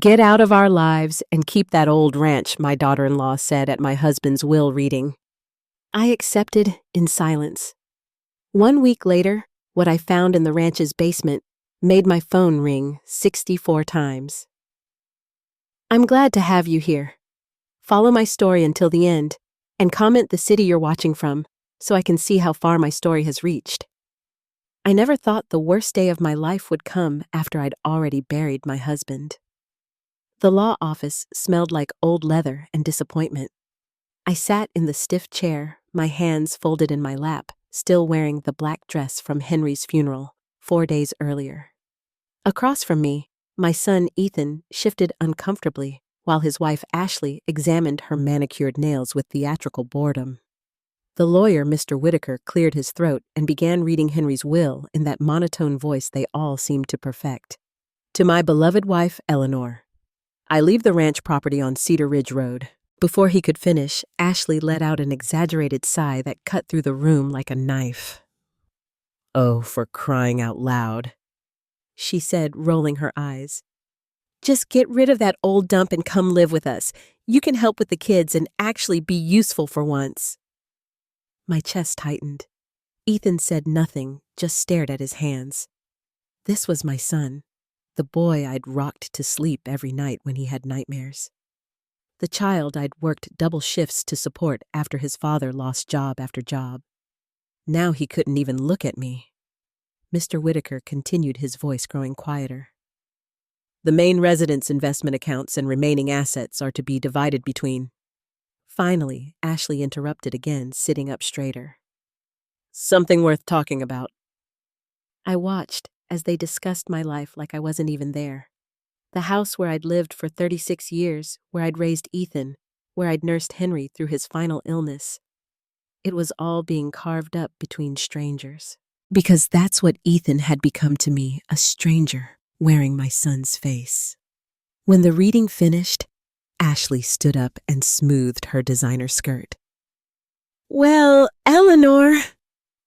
Get out of our lives and keep that old ranch, my daughter-in-law said at my husband's will reading. I accepted in silence. 1 week later, what I found in the ranch's basement made my phone ring 64 times. I'm glad to have you here. Follow my story until the end, and comment the city you're watching from so I can see how far my story has reached. I never thought the worst day of my life would come after I'd already buried my husband. The law office smelled like old leather and disappointment. I sat in the stiff chair, my hands folded in my lap, still wearing the black dress from Henry's funeral 4 days earlier. Across from me, my son Ethan shifted uncomfortably while his wife Ashley examined her manicured nails with theatrical boredom. The lawyer, Mr. Whitaker, cleared his throat and began reading Henry's will in that monotone voice they all seemed to perfect. To my beloved wife, Eleanor. I leave the ranch property on Cedar Ridge Road. Before he could finish, Ashley let out an exaggerated sigh that cut through the room like a knife. Oh, for crying out loud, she said, rolling her eyes. Just get rid of that old dump and come live with us. You can help with the kids and actually be useful for once. My chest tightened. Ethan said nothing, just stared at his hands. This was my son, the boy I'd rocked to sleep every night when he had nightmares. The child I'd worked double shifts to support after his father lost job after job. Now he couldn't even look at me. Mr. Whitaker continued, his voice growing quieter. The main residence investment accounts and remaining assets are to be divided between. Finally, Ashley interrupted again, sitting up straighter. Something worth talking about. I watched as they discussed my life like I wasn't even there. The house where I'd lived for 36 years, where I'd raised Ethan, where I'd nursed Henry through his final illness. It was all being carved up between strangers. Because that's what Ethan had become to me, a stranger wearing my son's face. When the reading finished, Ashley stood up and smoothed her designer skirt. Well, Eleanor,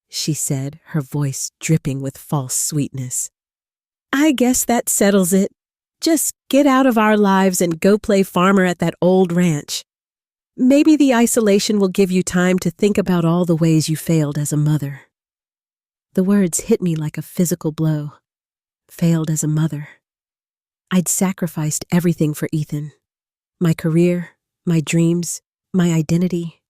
she said, her voice dripping with false sweetness. I guess that settles it. Just get out of our lives and go play farmer at that old ranch. Maybe the isolation will give you time to think about all the ways you failed as a mother. The words hit me like a physical blow. Failed as a mother. I'd sacrificed everything for Ethan. My career, my dreams, my identity.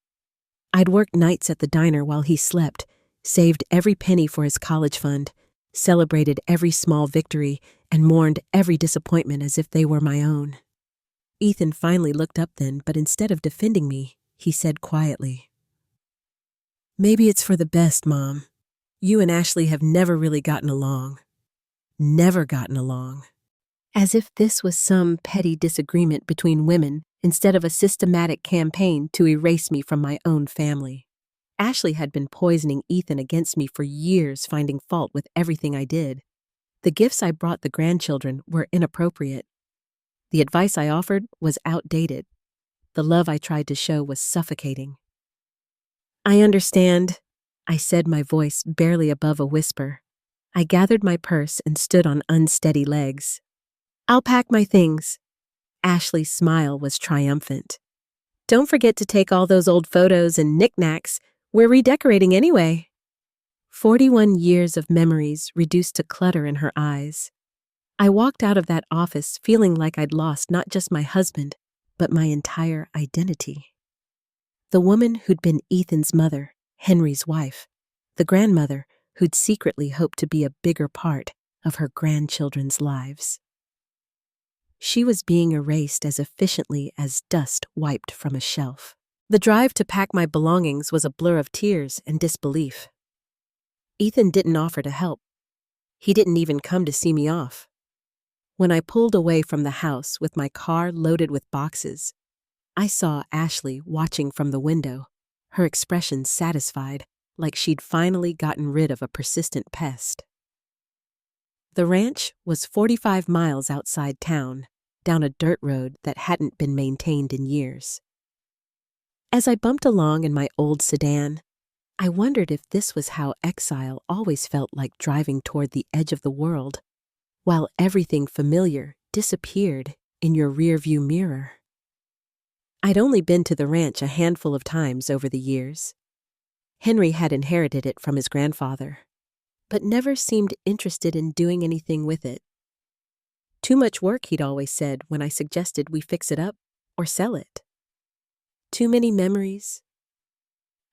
I'd worked nights at the diner while he slept, saved every penny for his college fund, celebrated every small victory, and mourned every disappointment as if they were my own. Ethan finally looked up then, but instead of defending me, he said quietly, Maybe it's for the best, Mom. You and Ashley have never really gotten along. Never gotten along. As if this was some petty disagreement between women instead of a systematic campaign to erase me from my own family. Ashley had been poisoning Ethan against me for years, finding fault with everything I did. The gifts I brought the grandchildren were inappropriate. The advice I offered was outdated. The love I tried to show was suffocating. I understand, I said, my voice barely above a whisper. I gathered my purse and stood on unsteady legs. I'll pack my things. Ashley's smile was triumphant. Don't forget to take all those old photos and knickknacks. We're redecorating anyway. 41 years of memories reduced to clutter in her eyes. I walked out of that office feeling like I'd lost not just my husband, but my entire identity. The woman who'd been Ethan's mother, Henry's wife, the grandmother who'd secretly hoped to be a bigger part of her grandchildren's lives. She was being erased as efficiently as dust wiped from a shelf. The drive to pack my belongings was a blur of tears and disbelief. Ethan didn't offer to help. He didn't even come to see me off. When I pulled away from the house with my car loaded with boxes, I saw Ashley watching from the window, her expression satisfied, like she'd finally gotten rid of a persistent pest. The ranch was 45 miles outside town, down a dirt road that hadn't been maintained in years. As I bumped along in my old sedan, I wondered if this was how exile always felt like driving toward the edge of the world, while everything familiar disappeared in your rearview mirror. I'd only been to the ranch a handful of times over the years. Henry had inherited it from his grandfather, but never seemed interested in doing anything with it. Too much work, he'd always said when I suggested we fix it up or sell it. Too many memories.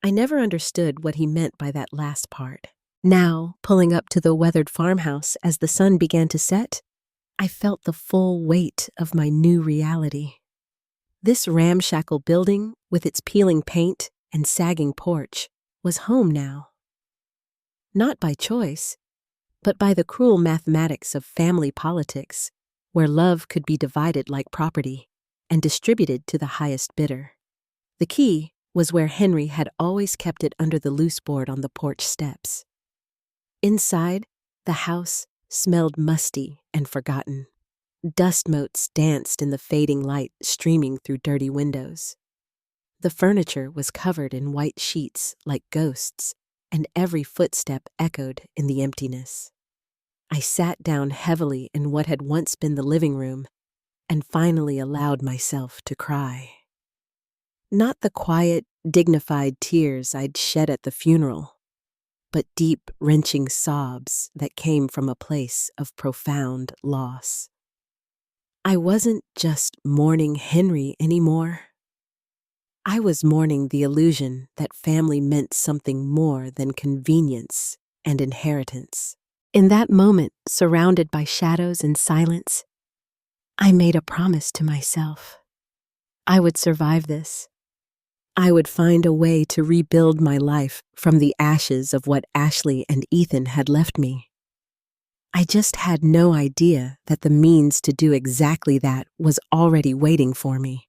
I never understood what he meant by that last part. Now, pulling up to the weathered farmhouse as the sun began to set, I felt the full weight of my new reality. This ramshackle building, with its peeling paint and sagging porch, was home now. Not by choice, but by the cruel mathematics of family politics, where love could be divided like property and distributed to the highest bidder. The key was where Henry had always kept it under the loose board on the porch steps. Inside, the house smelled musty and forgotten. Dust motes danced in the fading light streaming through dirty windows. The furniture was covered in white sheets like ghosts, and every footstep echoed in the emptiness. I sat down heavily in what had once been the living room and finally allowed myself to cry. Not the quiet, dignified tears I'd shed at the funeral, but deep, wrenching sobs that came from a place of profound loss. I wasn't just mourning Henry anymore. I was mourning the illusion that family meant something more than convenience and inheritance. In that moment, surrounded by shadows and silence, I made a promise to myself. I would survive this. I would find a way to rebuild my life from the ashes of what Ashley and Ethan had left me. I just had no idea that the means to do exactly that was already waiting for me,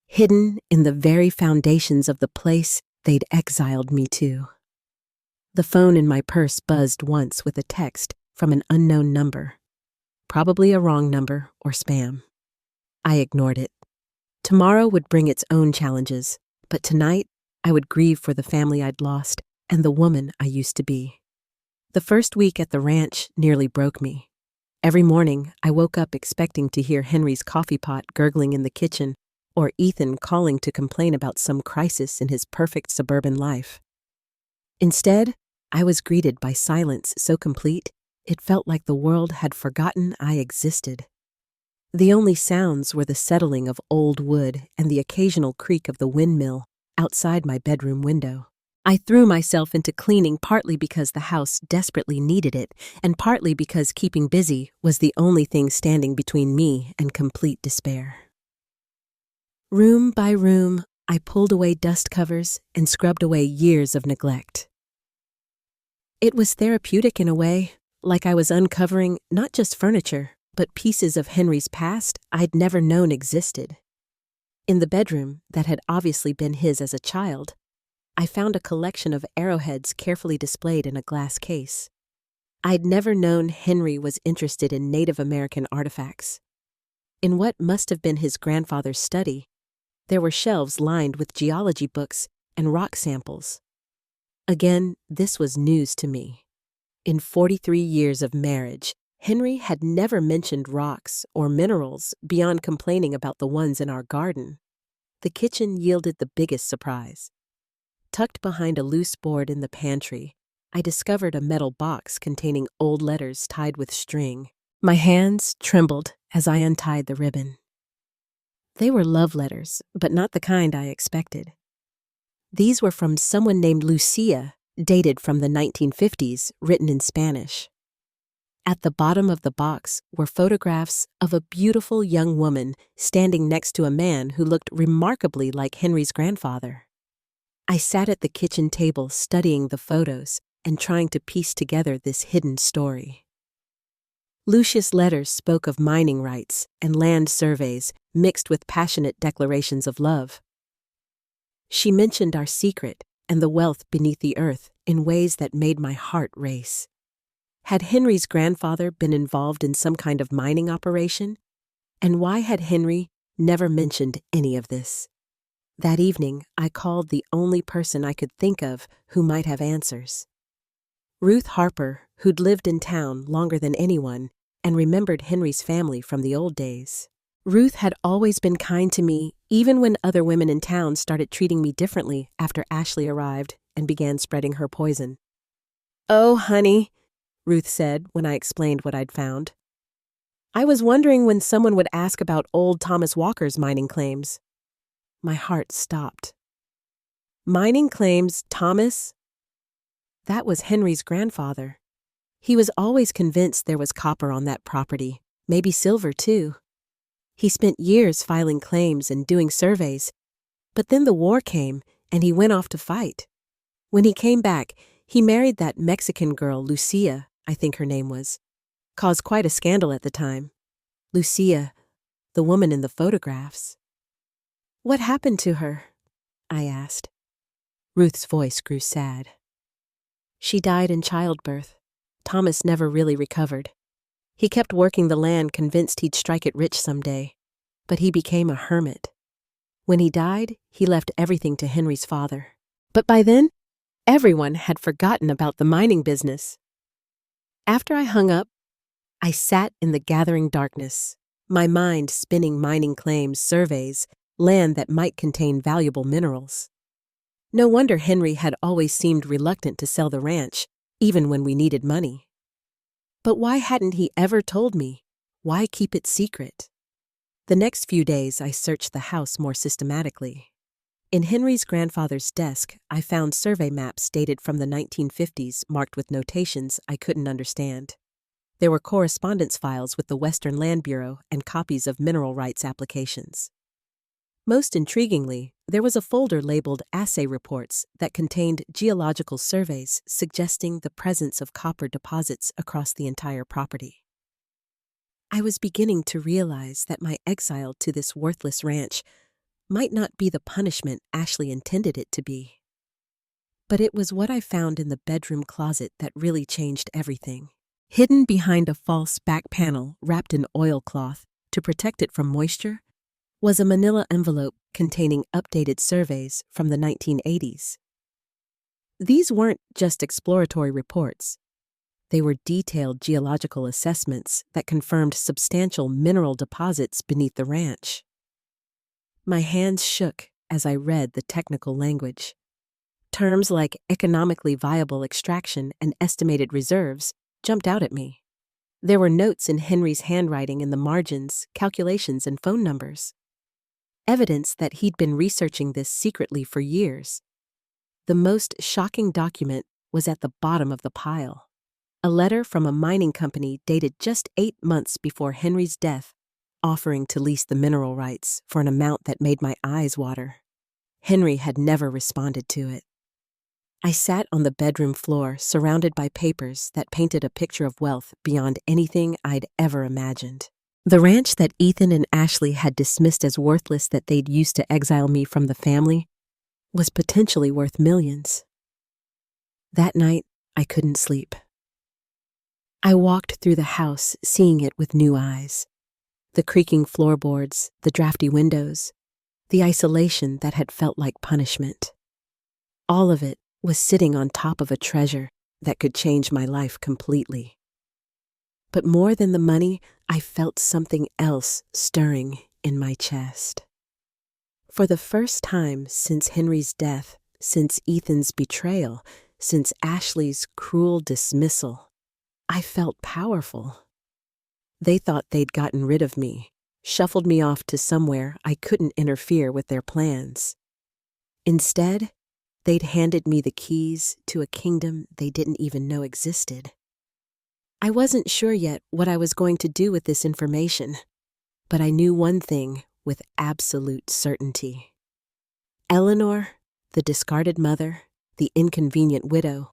hidden in the very foundations of the place they'd exiled me to. The phone in my purse buzzed once with a text from an unknown number, probably a wrong number or spam. I ignored it. Tomorrow would bring its own challenges, but tonight I would grieve for the family I'd lost and the woman I used to be. The first week at the ranch nearly broke me. Every morning, I woke up expecting to hear Henry's coffee pot gurgling in the kitchen or Ethan calling to complain about some crisis in his perfect suburban life. Instead, I was greeted by silence so complete, it felt like the world had forgotten I existed. The only sounds were the settling of old wood and the occasional creak of the windmill outside my bedroom window. I threw myself into cleaning partly because the house desperately needed it, and partly because keeping busy was the only thing standing between me and complete despair. Room by room, I pulled away dust covers and scrubbed away years of neglect. It was therapeutic in a way, like I was uncovering not just furniture, but pieces of Henry's past I'd never known existed. In the bedroom that had obviously been his as a child, I found a collection of arrowheads carefully displayed in a glass case. I'd never known Henry was interested in Native American artifacts. In what must have been his grandfather's study, there were shelves lined with geology books and rock samples. Again, this was news to me. In 43 years of marriage, Henry had never mentioned rocks or minerals beyond complaining about the ones in our garden. The kitchen yielded the biggest surprise. Tucked behind a loose board in the pantry, I discovered a metal box containing old letters tied with string. My hands trembled as I untied the ribbon. They were love letters, but not the kind I expected. These were from someone named Lucia, dated from the 1950s, written in Spanish. At the bottom of the box were photographs of a beautiful young woman standing next to a man who looked remarkably like Henry's grandfather. I sat at the kitchen table studying the photos and trying to piece together this hidden story. Lucia's letters spoke of mining rights and land surveys mixed with passionate declarations of love. She mentioned our secret and the wealth beneath the earth in ways that made my heart race. Had Henry's grandfather been involved in some kind of mining operation? And why had Henry never mentioned any of this? That evening, I called the only person I could think of who might have answers. Ruth Harper, who'd lived in town longer than anyone and remembered Henry's family from the old days. Ruth had always been kind to me, even when other women in town started treating me differently after Ashley arrived and began spreading her poison. "Oh, honey," Ruth said when I explained what I'd found. "I was wondering when someone would ask about old Thomas Walker's mining claims." My heart stopped. Mining claims, Thomas? That was Henry's grandfather. He was always convinced there was copper on that property, maybe silver too. He spent years filing claims and doing surveys, but then the war came and he went off to fight. When he came back, he married that Mexican girl, Lucia, I think her name was. Caused quite a scandal at the time. Lucia, the woman in the photographs. "What happened to her?" I asked. Ruth's voice grew sad. "She died in childbirth. Thomas never really recovered. He kept working the land, convinced he'd strike it rich someday, but he became a hermit. When he died, he left everything to Henry's father. But by then, everyone had forgotten about the mining business." After I hung up, I sat in the gathering darkness, my mind spinning mining claims, surveys, land that might contain valuable minerals. No wonder Henry had always seemed reluctant to sell the ranch, even when we needed money. But why hadn't he ever told me? Why keep it secret? The next few days, I searched the house more systematically. In Henry's grandfather's desk, I found survey maps dated from the 1950s marked with notations I couldn't understand. There were correspondence files with the Western Land Bureau and copies of mineral rights applications. Most intriguingly, there was a folder labeled Assay Reports that contained geological surveys suggesting the presence of copper deposits across the entire property. I was beginning to realize that my exile to this worthless ranch might not be the punishment Ashley intended it to be. But it was what I found in the bedroom closet that really changed everything. Hidden behind a false back panel wrapped in oilcloth to protect it from moisture was a manila envelope containing updated surveys from the 1980s. These weren't just exploratory reports. They were detailed geological assessments that confirmed substantial mineral deposits beneath the ranch. My hands shook as I read the technical language. Terms like economically viable extraction and estimated reserves jumped out at me. There were notes in Henry's handwriting in the margins, calculations, and phone numbers. Evidence that he'd been researching this secretly for years. The most shocking document was at the bottom of the pile. A letter from a mining company dated just 8 months before Henry's death, offering to lease the mineral rights for an amount that made my eyes water. Henry had never responded to it. I sat on the bedroom floor, surrounded by papers that painted a picture of wealth beyond anything I'd ever imagined. The ranch that Ethan and Ashley had dismissed as worthless that they'd used to exile me from the family was potentially worth millions. That night, I couldn't sleep. I walked through the house, seeing it with new eyes. The creaking floorboards, the drafty windows, the isolation that had felt like punishment. All of it was sitting on top of a treasure that could change my life completely. But more than the money, I felt something else stirring in my chest. For the first time since Henry's death, since Ethan's betrayal, since Ashley's cruel dismissal, I felt powerful. They thought they'd gotten rid of me, shuffled me off to somewhere I couldn't interfere with their plans. Instead, they'd handed me the keys to a kingdom they didn't even know existed. I wasn't sure yet what I was going to do with this information, but I knew one thing with absolute certainty. Eleanor, the discarded mother, the inconvenient widow,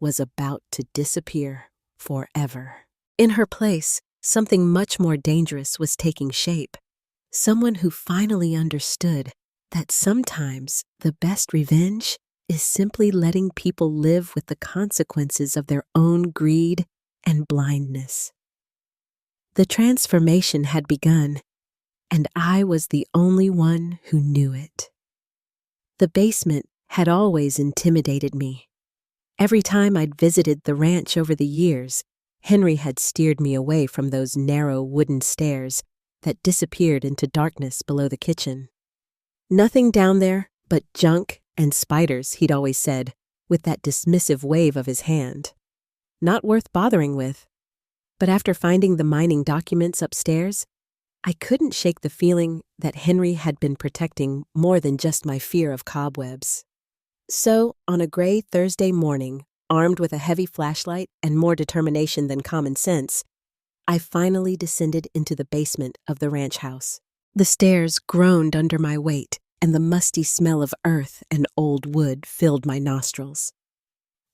was about to disappear forever. In her place, something much more dangerous was taking shape. Someone who finally understood that sometimes the best revenge is simply letting people live with the consequences of their own greed and blindness. The transformation had begun, and I was the only one who knew it. The basement had always intimidated me. Every time I'd visited the ranch over the years, Henry had steered me away from those narrow wooden stairs, that disappeared into darkness below the kitchen. Nothing down there but junk and spiders, he'd always said, with that dismissive wave of his hand. Not worth bothering with. But after finding the mining documents upstairs, I couldn't shake the feeling that Henry had been protecting more than just my fear of cobwebs. So, on a gray Thursday morning, armed with a heavy flashlight and more determination than common sense, I finally descended into the basement of the ranch house. The stairs groaned under my weight, and the musty smell of earth and old wood filled my nostrils.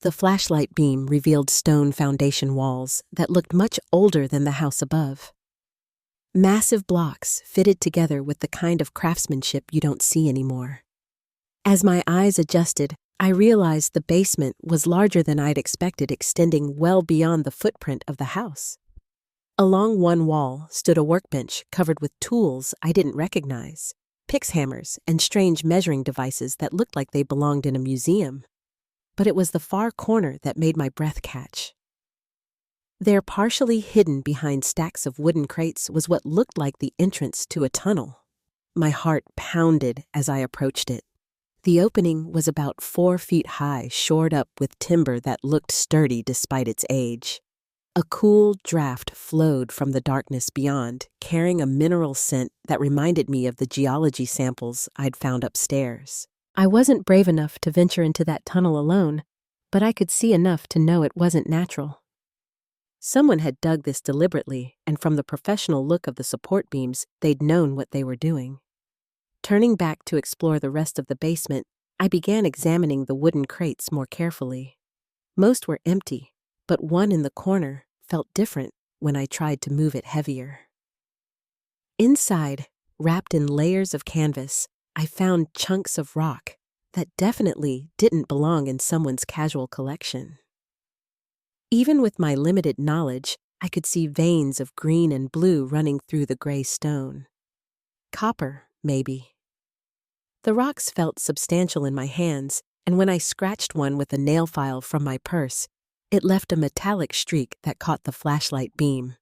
The flashlight beam revealed stone foundation walls that looked much older than the house above. Massive blocks fitted together with the kind of craftsmanship you don't see anymore. As my eyes adjusted, I realized the basement was larger than I'd expected, extending well beyond the footprint of the house. Along one wall stood a workbench covered with tools I didn't recognize, pix hammers and strange measuring devices that looked like they belonged in a museum. But it was the far corner that made my breath catch. There, partially hidden behind stacks of wooden crates, was what looked like the entrance to a tunnel. My heart pounded as I approached it. The opening was about 4 feet high, shored up with timber that looked sturdy despite its age. A cool draft flowed from the darkness beyond, carrying a mineral scent that reminded me of the geology samples I'd found upstairs. I wasn't brave enough to venture into that tunnel alone, but I could see enough to know it wasn't natural. Someone had dug this deliberately, and from the professional look of the support beams, they'd known what they were doing. Turning back to explore the rest of the basement, I began examining the wooden crates more carefully. Most were empty, but one in the corner felt different when I tried to move it heavier. Inside, wrapped in layers of canvas, I found chunks of rock that definitely didn't belong in someone's casual collection. Even with my limited knowledge, I could see veins of green and blue running through the gray stone. Copper, maybe. The rocks felt substantial in my hands, and when I scratched one with a nail file from my purse, it left a metallic streak that caught the flashlight beam.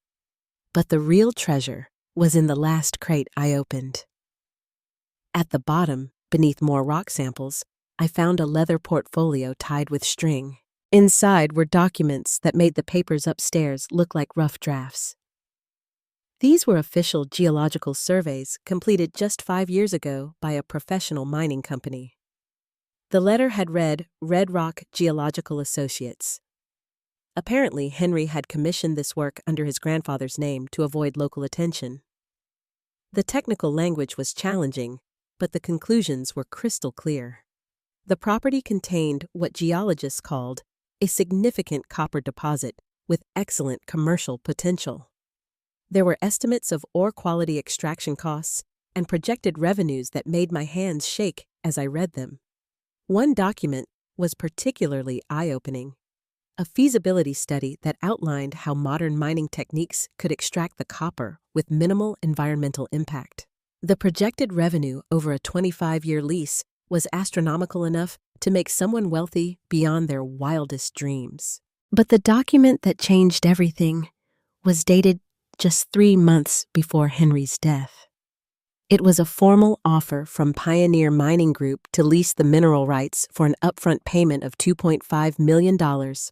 But the real treasure was in the last crate I opened. At the bottom, beneath more rock samples, I found a leather portfolio tied with string. Inside were documents that made the papers upstairs look like rough drafts. These were official geological surveys completed just 5 years ago by a professional mining company. The letter had read Red Rock Geological Associates. Apparently, Henry had commissioned this work under his grandfather's name to avoid local attention. The technical language was challenging, but the conclusions were crystal clear. The property contained what geologists called a significant copper deposit with excellent commercial potential. There were estimates of ore quality extraction costs and projected revenues that made my hands shake as I read them. One document was particularly eye-opening, a feasibility study that outlined how modern mining techniques could extract the copper with minimal environmental impact. The projected revenue over a 25-year lease was astronomical enough to make someone wealthy beyond their wildest dreams. But the document that changed everything was dated just 3 months before Henry's death. It was a formal offer from Pioneer Mining Group to lease the mineral rights for an upfront payment of $2.5 million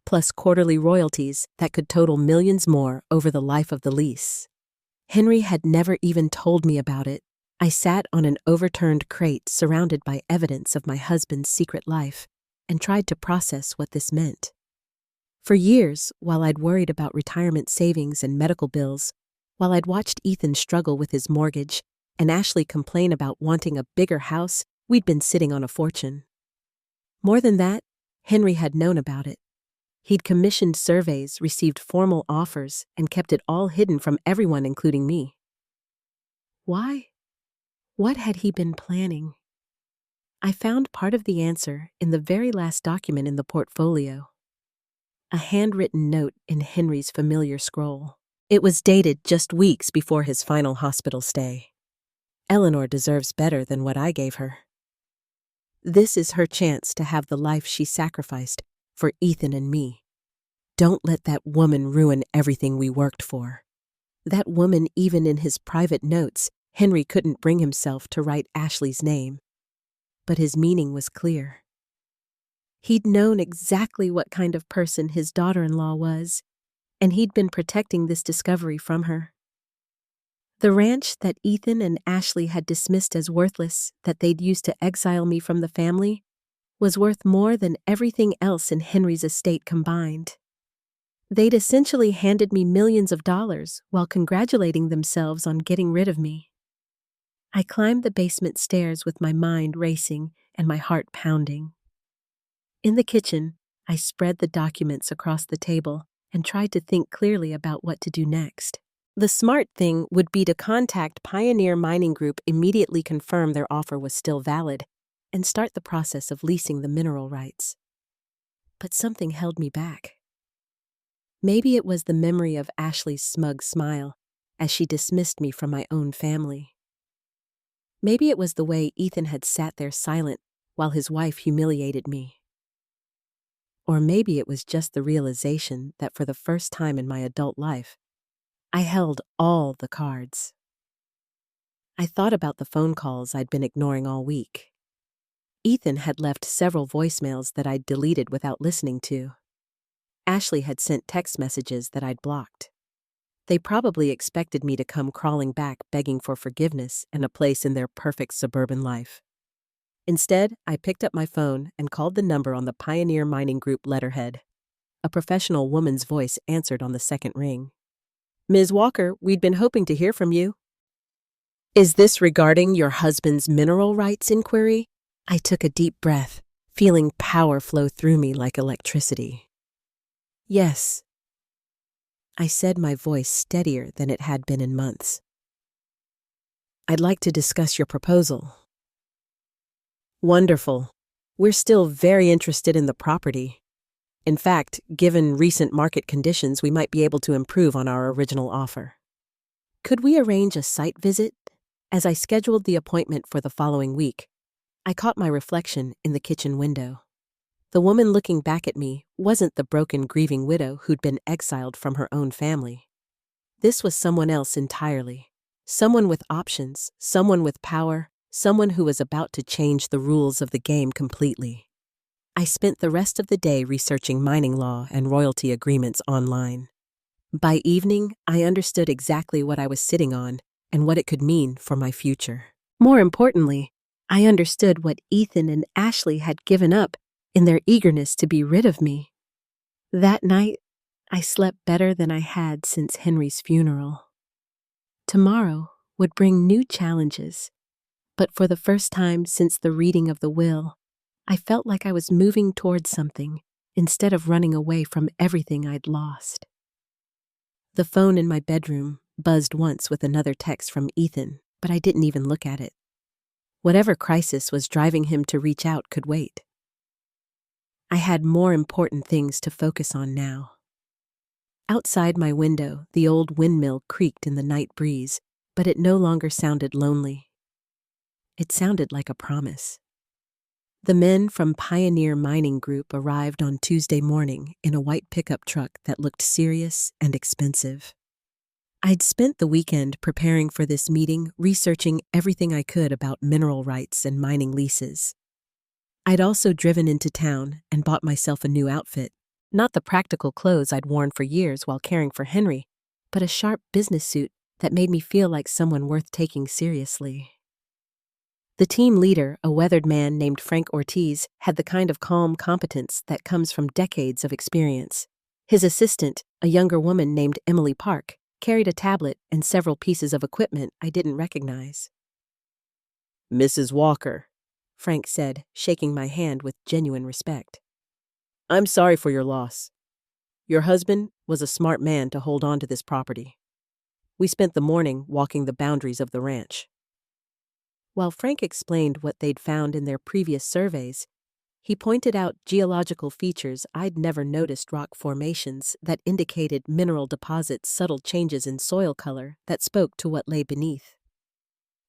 plus quarterly royalties that could total millions more over the life of the lease. Henry had never even told me about it. I sat on an overturned crate surrounded by evidence of my husband's secret life and tried to process what this meant. For years, while I'd worried about retirement savings and medical bills, while I'd watched Ethan struggle with his mortgage and Ashley complain about wanting a bigger house, we'd been sitting on a fortune. More than that, Henry had known about it. He'd commissioned surveys, received formal offers, and kept it all hidden from everyone, including me. Why? What had he been planning? I found part of the answer in the very last document in the portfolio. A handwritten note in Henry's familiar scroll. It was dated just weeks before his final hospital stay. Eleanor deserves better than what I gave her. This is her chance to have the life she sacrificed for Ethan and me. Don't let that woman ruin everything we worked for. That woman, even in his private notes, Henry couldn't bring himself to write Ashley's name. But his meaning was clear. He'd known exactly what kind of person his daughter-in-law was, and he'd been protecting this discovery from her. The ranch that Ethan and Ashley had dismissed as worthless, that they'd used to exile me from the family, was worth more than everything else in Henry's estate combined. They'd essentially handed me millions of dollars while congratulating themselves on getting rid of me. I climbed the basement stairs with my mind racing and my heart pounding. In the kitchen, I spread the documents across the table and tried to think clearly about what to do next. The smart thing would be to contact Pioneer Mining Group, immediately confirm their offer was still valid, and start the process of leasing the mineral rights. But something held me back. Maybe it was the memory of Ashley's smug smile as she dismissed me from my own family. Maybe it was the way Ethan had sat there silent while his wife humiliated me. Or maybe it was just the realization that for the first time in my adult life, I held all the cards. I thought about the phone calls I'd been ignoring all week. Ethan had left several voicemails that I'd deleted without listening to. Ashley had sent text messages that I'd blocked. They probably expected me to come crawling back begging for forgiveness and a place in their perfect suburban life. Instead, I picked up my phone and called the number on the Pioneer Mining Group letterhead. A professional woman's voice answered on the second ring. "Ms. Walker, we'd been hoping to hear from you." "Is this regarding your husband's mineral rights inquiry?" I took a deep breath, feeling power flow through me like electricity. "Yes," I said, my voice steadier than it had been in months. "I'd like to discuss your proposal." "Wonderful. We're still very interested in the property. In fact, given recent market conditions, we might be able to improve on our original offer. Could we arrange a site visit?" As I scheduled the appointment for the following week, I caught my reflection in the kitchen window. The woman looking back at me wasn't the broken, grieving widow who'd been exiled from her own family. This was someone else entirely. Someone with options, someone with power, someone who was about to change the rules of the game completely. I spent the rest of the day researching mining law and royalty agreements online. By evening, I understood exactly what I was sitting on and what it could mean for my future. More importantly, I understood what Ethan and Ashley had given up in their eagerness to be rid of me. That night, I slept better than I had since Henry's funeral. Tomorrow would bring new challenges, but for the first time since the reading of the will, I felt like I was moving towards something instead of running away from everything I'd lost. The phone in my bedroom buzzed once with another text from Ethan, but I didn't even look at it. Whatever crisis was driving him to reach out could wait. I had more important things to focus on now. Outside my window, the old windmill creaked in the night breeze, but it no longer sounded lonely. It sounded like a promise. The men from Pioneer Mining Group arrived on Tuesday morning in a white pickup truck that looked serious and expensive. I'd spent the weekend preparing for this meeting, researching everything I could about mineral rights and mining leases. I'd also driven into town and bought myself a new outfit, not the practical clothes I'd worn for years while caring for Henry, but a sharp business suit that made me feel like someone worth taking seriously. The team leader, a weathered man named Frank Ortiz, had the kind of calm competence that comes from decades of experience. His assistant, a younger woman named Emily Park, carried a tablet and several pieces of equipment I didn't recognize. "Mrs. Walker," Frank said, shaking my hand with genuine respect. "I'm sorry for your loss. Your husband was a smart man to hold on to this property. We spent the morning walking the boundaries of the ranch." While Frank explained what they'd found in their previous surveys, he pointed out geological features I'd never noticed, rock formations that indicated mineral deposits, subtle changes in soil color that spoke to what lay beneath.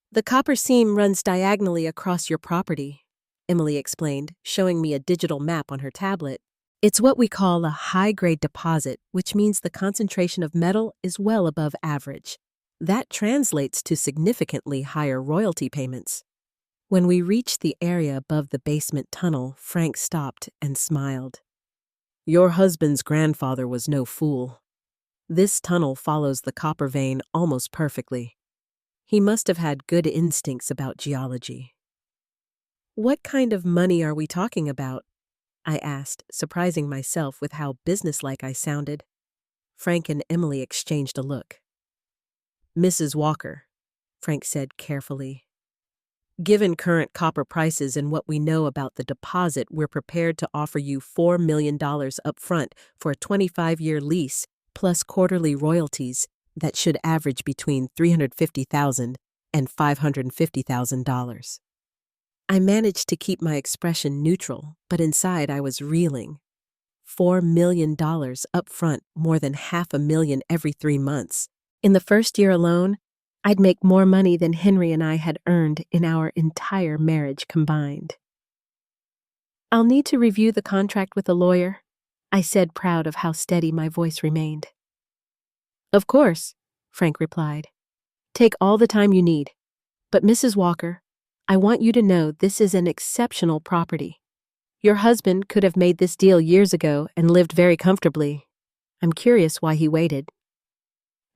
"The copper seam runs diagonally across your property," Emily explained, showing me a digital map on her tablet. It's what we call a high-grade deposit, which means the concentration of metal is well above average. That translates to significantly higher royalty payments. When we reached the area above the basement tunnel, Frank stopped and smiled. Your husband's grandfather was no fool. This tunnel follows the copper vein almost perfectly. He must have had good instincts about geology. What kind of money are we talking about? I asked, surprising myself with how businesslike I sounded. Frank and Emily exchanged a look. Mrs. Walker, Frank said carefully. Given current copper prices and what we know about the deposit, we're prepared to offer you $4 million up front for a 25-year lease, plus quarterly royalties that should average between $350,000 and $550,000. I managed to keep my expression neutral, but inside I was reeling. $4 million up front, more than $500,000 every 3 months. In the first year alone, I'd make more money than Henry and I had earned in our entire marriage combined. I'll need to review the contract with a lawyer, I said, proud of how steady my voice remained. Of course, Frank replied. Take all the time you need. But Mrs. Walker, I want you to know this is an exceptional property. Your husband could have made this deal years ago and lived very comfortably. I'm curious why he waited.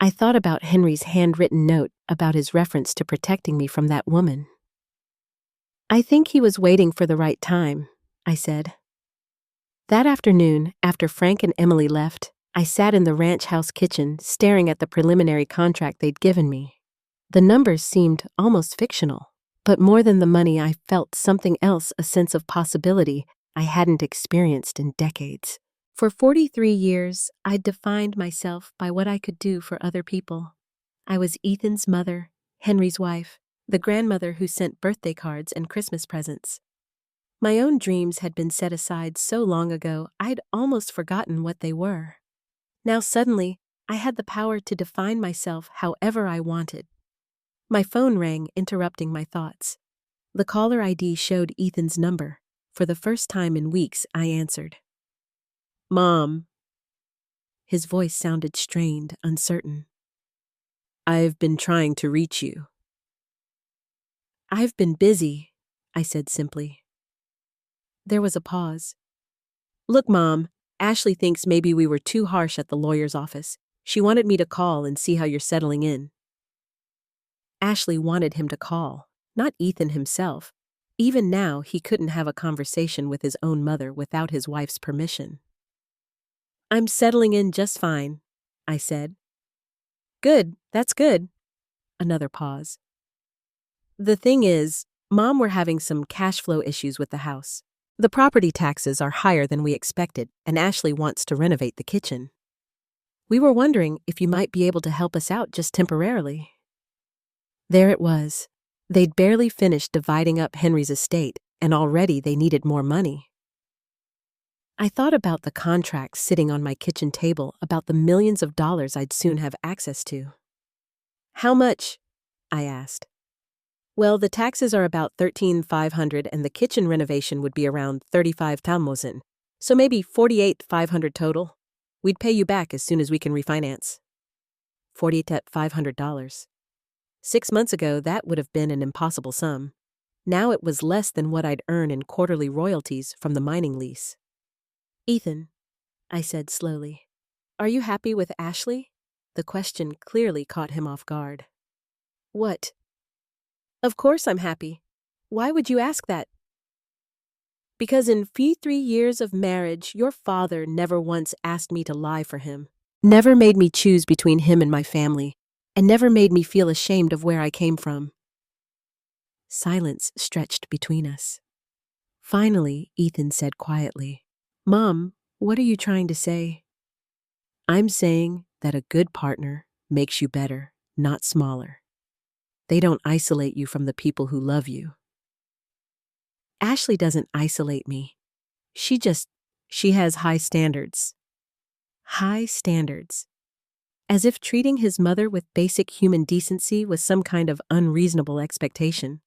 I thought about Henry's handwritten note about his reference to protecting me from that woman. I think he was waiting for the right time, I said. That afternoon, after Frank and Emily left, I sat in the ranch house kitchen staring at the preliminary contract they'd given me. The numbers seemed almost fictional, but more than the money, I felt something else, a sense of possibility I hadn't experienced in decades. For 43 years, I'd defined myself by what I could do for other people. I was Ethan's mother, Henry's wife, the grandmother who sent birthday cards and Christmas presents. My own dreams had been set aside so long ago, I'd almost forgotten what they were. Now suddenly, I had the power to define myself however I wanted. My phone rang, interrupting my thoughts. The caller ID showed Ethan's number. For the first time in weeks, I answered. Mom. His voice sounded strained, uncertain. I've been trying to reach you. I've been busy, I said simply. There was a pause. Look, Mom, Ashley thinks maybe we were too harsh at the lawyer's office. She wanted me to call and see how you're settling in. Ashley wanted him to call, not Ethan himself. Even now, he couldn't have a conversation with his own mother without his wife's permission. I'm settling in just fine, I said. Good, that's good. Another pause. The thing is, Mom, we're having some cash flow issues with the house. The property taxes are higher than we expected, and Ashley wants to renovate the kitchen. We were wondering if you might be able to help us out just temporarily. There it was. They'd barely finished dividing up Henry's estate, and already they needed more money. I thought about the contracts sitting on my kitchen table, about the millions of dollars I'd soon have access to. How much? I asked. Well, the taxes are about $13,500 and the kitchen renovation would be around $35,000, so maybe $48,500 total. We'd pay you back as soon as we can refinance. $48,500. 6 months ago, that would have been an impossible sum. Now it was less than what I'd earn in quarterly royalties from the mining lease. Ethan, I said slowly, are you happy with Ashley? The question clearly caught him off guard. What? Of course I'm happy. Why would you ask that? Because in 3 years of marriage, your father never once asked me to lie for him, never made me choose between him and my family, and never made me feel ashamed of where I came from. Silence stretched between us. Finally, Ethan said quietly, Mom, what are you trying to say? I'm saying that a good partner makes you better, not smaller. They don't isolate you from the people who love you. Ashley doesn't isolate me. She has high standards. High standards. As if treating his mother with basic human decency was some kind of unreasonable expectation.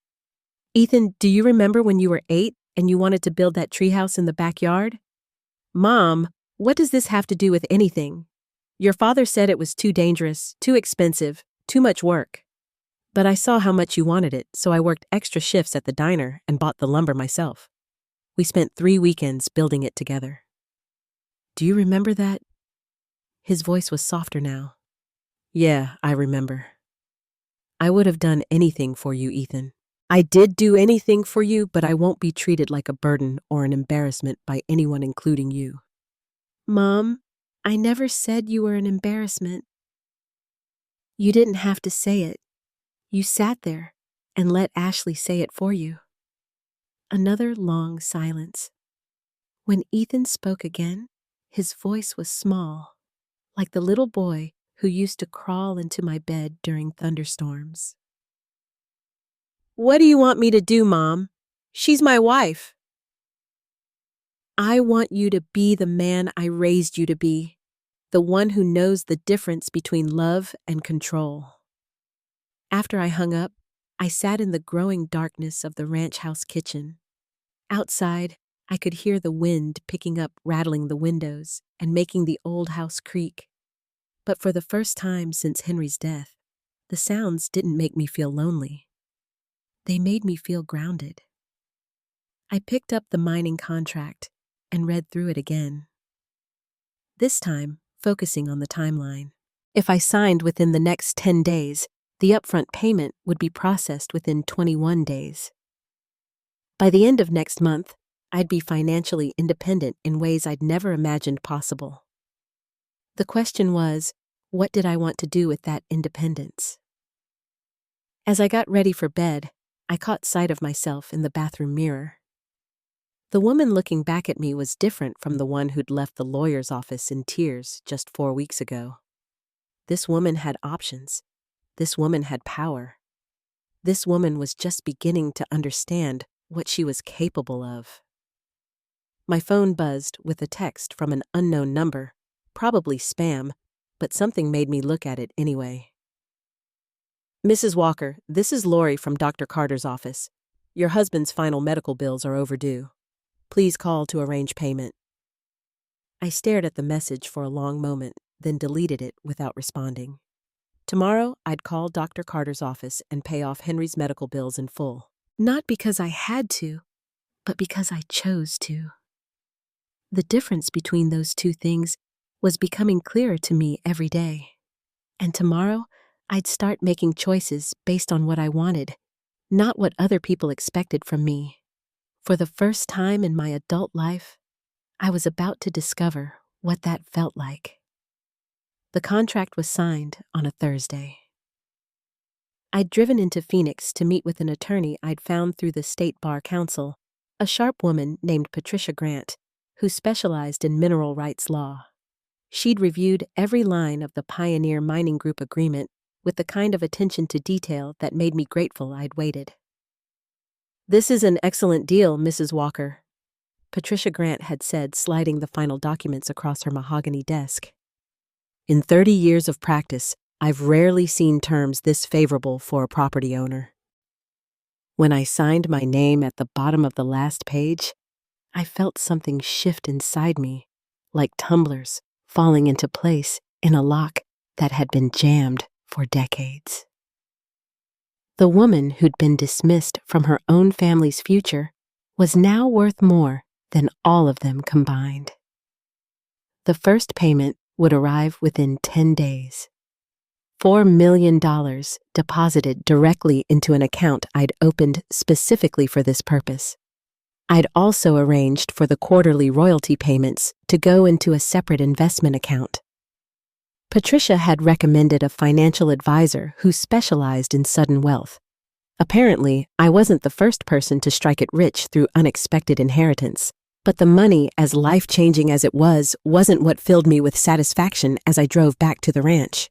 Ethan, do you remember when you were 8 and you wanted to build that treehouse in the backyard? Mom, what does this have to do with anything? Your father said it was too dangerous, too expensive, too much work. But I saw how much you wanted it, so I worked extra shifts at the diner and bought the lumber myself. We spent 3 weekends building it together. Do you remember that? His voice was softer now. Yeah, I remember. I would have done anything for you, Ethan. I did do anything for you, but I won't be treated like a burden or an embarrassment by anyone, including you. Mom, I never said you were an embarrassment. You didn't have to say it. You sat there and let Ashley say it for you. Another long silence. When Ethan spoke again, his voice was small, like the little boy who used to crawl into my bed during thunderstorms. What do you want me to do, Mom? She's my wife. I want you to be the man I raised you to be, the one who knows the difference between love and control. After I hung up, I sat in the growing darkness of the ranch house kitchen. Outside, I could hear the wind picking up, rattling the windows, and making the old house creak. But for the first time since Henry's death, the sounds didn't make me feel lonely. They made me feel grounded. I picked up the mining contract and read through it again. This time, focusing on the timeline. If I signed within the next 10 days, the upfront payment would be processed within 21 days. By the end of next month, I'd be financially independent in ways I'd never imagined possible. The question was, what did I want to do with that independence? As I got ready for bed, I caught sight of myself in the bathroom mirror. The woman looking back at me was different from the one who'd left the lawyer's office in tears just 4 weeks ago. This woman had options. This woman had power. This woman was just beginning to understand what she was capable of. My phone buzzed with a text from an unknown number, probably spam, but something made me look at it anyway. Mrs. Walker, this is Lori from Dr. Carter's office. Your husband's final medical bills are overdue. Please call to arrange payment. I stared at the message for a long moment, then deleted it without responding. Tomorrow, I'd call Dr. Carter's office and pay off Henry's medical bills in full. Not because I had to, but because I chose to. The difference between those two things was becoming clearer to me every day. And tomorrow, I'd start making choices based on what I wanted, not what other people expected from me. For the first time in my adult life, I was about to discover what that felt like. The contract was signed on a Thursday. I'd driven into Phoenix to meet with an attorney I'd found through the State Bar Council, a sharp woman named Patricia Grant, who specialized in mineral rights law. She'd reviewed every line of the Pioneer Mining Group agreement with the kind of attention to detail that made me grateful I'd waited. This is an excellent deal, Mrs. Walker, Patricia Grant had said, sliding the final documents across her mahogany desk. In 30 years of practice, I've rarely seen terms this favorable for a property owner. When I signed my name at the bottom of the last page, I felt something shift inside me, like tumblers falling into place in a lock that had been jammed for decades. The woman who'd been dismissed from her own family's future was now worth more than all of them combined. The first payment would arrive within 10 days. $4 million deposited directly into an account I'd opened specifically for this purpose. I'd also arranged for the quarterly royalty payments to go into a separate investment account. Patricia had recommended a financial advisor who specialized in sudden wealth. Apparently, I wasn't the first person to strike it rich through unexpected inheritance, but the money, as life-changing as it was, wasn't what filled me with satisfaction as I drove back to the ranch.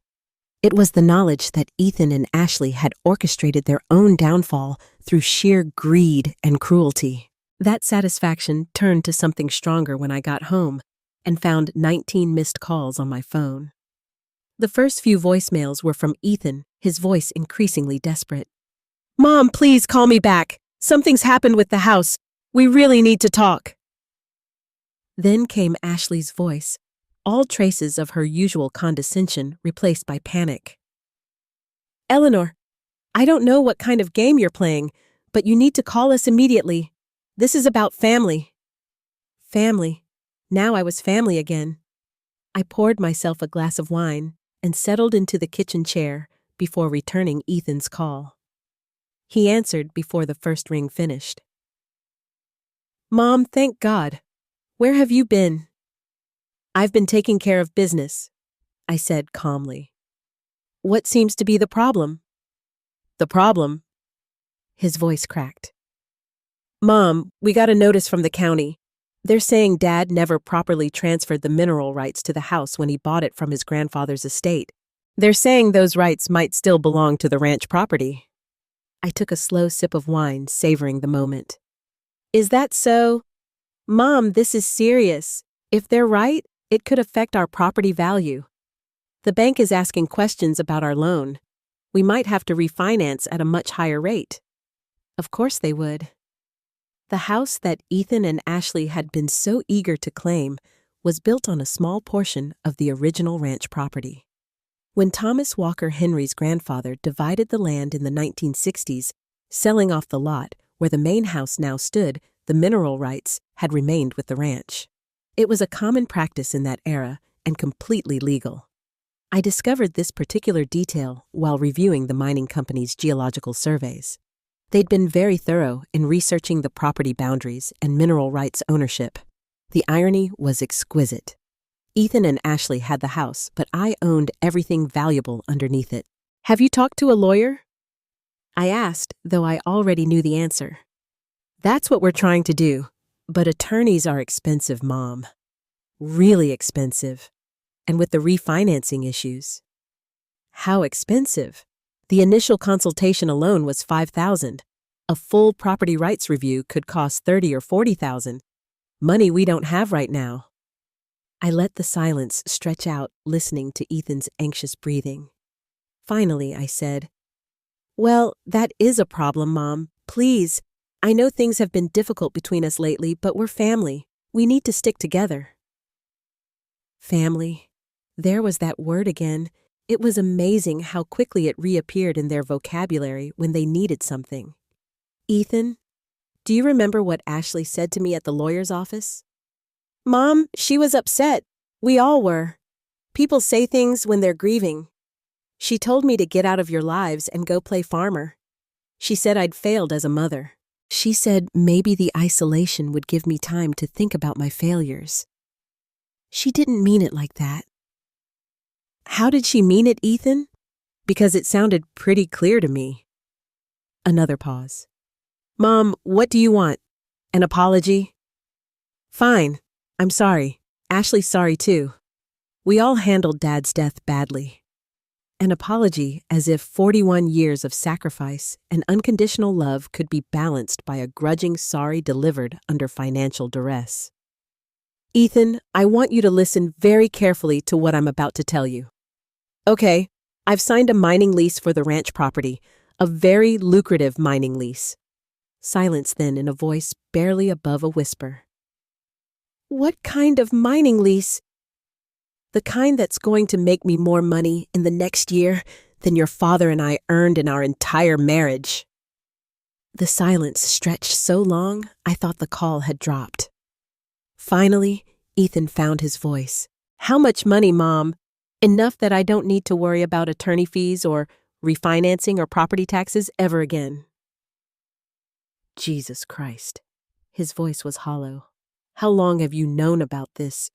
It was the knowledge that Ethan and Ashley had orchestrated their own downfall through sheer greed and cruelty. That satisfaction turned to something stronger when I got home and found 19 missed calls on my phone. The first few voicemails were from Ethan, his voice increasingly desperate. "Mom, please call me back. Something's happened with the house. We really need to talk." Then came Ashley's voice, all traces of her usual condescension replaced by panic. Eleanor, I don't know what kind of game you're playing, but you need to call us immediately. This is about family. Family. Now I was family again. I poured myself a glass of wine and settled into the kitchen chair before returning Ethan's call. He answered before the first ring finished. Mom, thank God. Where have you been? I've been taking care of business, I said calmly. What seems to be the problem? The problem? His voice cracked. Mom, we got a notice from the county. They're saying Dad never properly transferred the mineral rights to the house when he bought it from his grandfather's estate. They're saying those rights might still belong to the ranch property. I took a slow sip of wine, savoring the moment. Is that so? Mom, this is serious. If they're right, it could affect our property value. The bank is asking questions about our loan. We might have to refinance at a much higher rate. Of course they would. The house that Ethan and Ashley had been so eager to claim was built on a small portion of the original ranch property. When Thomas Walker Henry's grandfather divided the land in the 1960s, selling off the lot where the main house now stood, the mineral rights had remained with the ranch. It was a common practice in that era and completely legal. I discovered this particular detail while reviewing the mining company's geological surveys. They'd been very thorough in researching the property boundaries and mineral rights ownership. The irony was exquisite. Ethan and Ashley had the house, but I owned everything valuable underneath it. Have you talked to a lawyer? I asked, though I already knew the answer. That's what we're trying to do, but attorneys are expensive, Mom. Really expensive. And with the refinancing issues. How expensive? The initial consultation alone was $5,000. A full property rights review could cost $30,000 or $40,000. Money we don't have right now. I let the silence stretch out, listening to Ethan's anxious breathing. Finally, I said, Well, that is a problem, Mom. Please. I know things have been difficult between us lately, but we're family. We need to stick together. Family. There was that word again. It was amazing how quickly it reappeared in their vocabulary when they needed something. Ethan, do you remember what Ashley said to me at the lawyer's office? Mom, she was upset. We all were. People say things when they're grieving. She told me to get out of your lives and go play farmer. She said I'd failed as a mother. She said maybe the isolation would give me time to think about my failures. She didn't mean it like that. How did she mean it, Ethan? Because it sounded pretty clear to me. Another pause. Mom, what do you want? An apology? Fine. I'm sorry. Ashley's sorry too. We all handled Dad's death badly. An apology as if 41 years of sacrifice and unconditional love could be balanced by a grudging sorry delivered under financial duress. Ethan, I want you to listen very carefully to what I'm about to tell you. Okay, I've signed a mining lease for the ranch property, a very lucrative mining lease. Silence then in a voice barely above a whisper. What kind of mining lease? The kind that's going to make me more money in the next year than your father and I earned in our entire marriage. The silence stretched so long, I thought the call had dropped. Finally, Ethan found his voice. How much money, Mom? Enough that I don't need to worry about attorney fees or refinancing or property taxes ever again. Jesus Christ. His voice was hollow. How long have you known about this?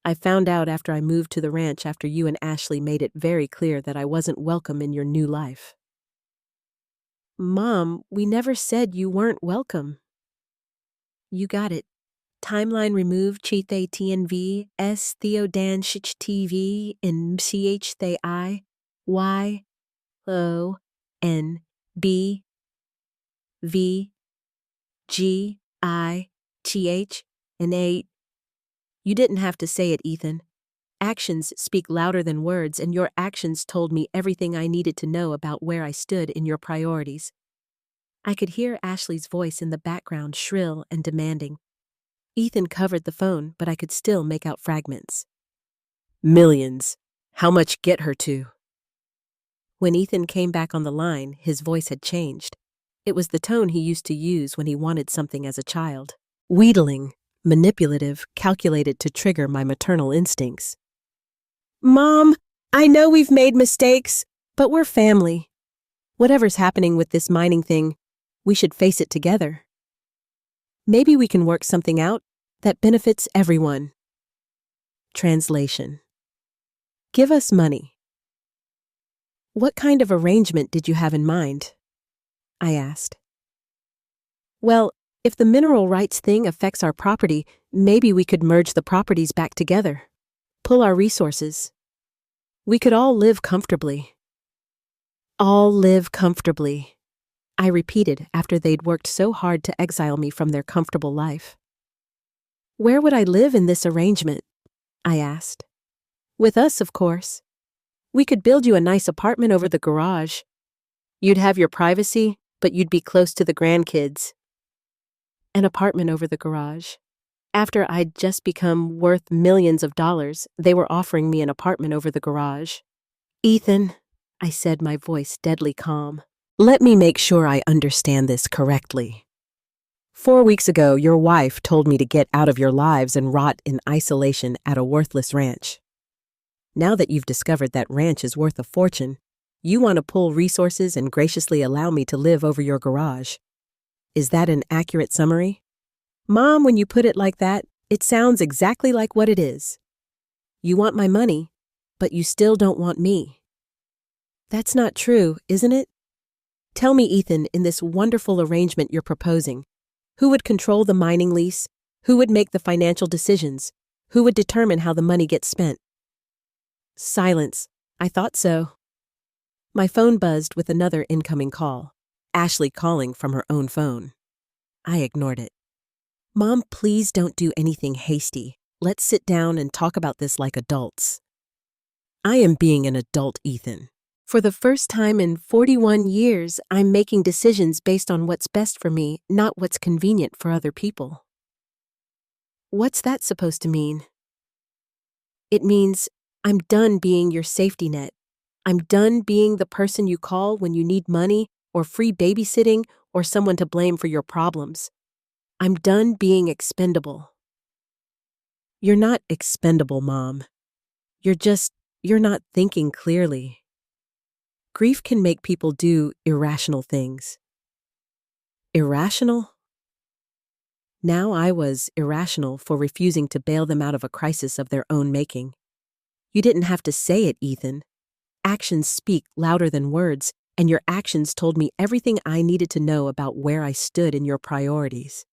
I found out after I moved to the ranch after you and Ashley made it very clear that I wasn't welcome in your new life. Mom, we never said you weren't welcome. You got it. Timeline removed chite TNV S Theodan Shich TV in CH They I Y O N B V G I TH and 8. You didn't have to say it, Ethan. Actions speak louder than words, and your actions told me everything I needed to know about where I stood in your priorities. I could hear Ashley's voice in the background, shrill and demanding. Ethan covered the phone, but I could still make out fragments. Millions. How much get her to? When Ethan came back on the line, his voice had changed. It was the tone he used to use when he wanted something as a child. Wheedling, manipulative, calculated to trigger my maternal instincts. Mom, I know we've made mistakes, but we're family. Whatever's happening with this mining thing, we should face it together. Maybe we can work something out that benefits everyone. Translation. Give us money. What kind of arrangement did you have in mind? I asked. Well, if the mineral rights thing affects our property, maybe we could merge the properties back together. Pull our resources. We could all live comfortably. All live comfortably, I repeated after they'd worked so hard to exile me from their comfortable life. Where would I live in this arrangement? I asked. With us, of course. We could build you a nice apartment over the garage. You'd have your privacy, but you'd be close to the grandkids. An apartment over the garage. After I'd just become worth millions of dollars, they were offering me an apartment over the garage. Ethan, I said, my voice deadly calm. Let me make sure I understand this correctly. 4 weeks ago, your wife told me to get out of your lives and rot in isolation at a worthless ranch. Now that you've discovered that ranch is worth a fortune, you want to pull resources and graciously allow me to live over your garage. Is that an accurate summary? Mom, when you put it like that, it sounds exactly like what it is. You want my money, but you still don't want me. That's not true, isn't it? Tell me, Ethan, in this wonderful arrangement you're proposing, who would control the mining lease? Who would make the financial decisions? Who would determine how the money gets spent? Silence. I thought so. My phone buzzed with another incoming call. Ashley calling from her own phone. I ignored it. Mom, please don't do anything hasty. Let's sit down and talk about this like adults. I am being an adult, Ethan. For the first time in 41 years, I'm making decisions based on what's best for me, not what's convenient for other people. What's that supposed to mean? It means I'm done being your safety net. I'm done being the person you call when you need money or free babysitting or someone to blame for your problems. I'm done being expendable. You're not expendable, Mom. You're not thinking clearly. Grief can make people do irrational things. Irrational? Now I was irrational for refusing to bail them out of a crisis of their own making. You didn't have to say it, Ethan. Actions speak louder than words, and your actions told me everything I needed to know about where I stood in your priorities.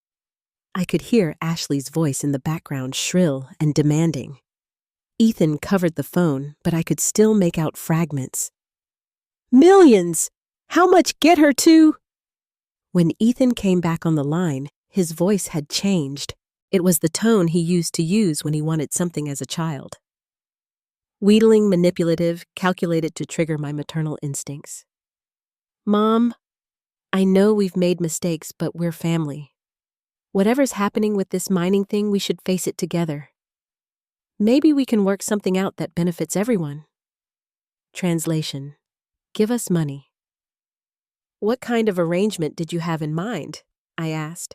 I could hear Ashley's voice in the background, shrill and demanding. Ethan covered the phone, but I could still make out fragments. Millions! How much get her to? When Ethan came back on the line, his voice had changed. It was the tone he used to use when he wanted something as a child. Wheedling, manipulative, calculated to trigger my maternal instincts. Mom, I know we've made mistakes, but we're family. Whatever's happening with this mining thing, we should face it together. Maybe we can work something out that benefits everyone. Translation. Give us money. What kind of arrangement did you have in mind? I asked.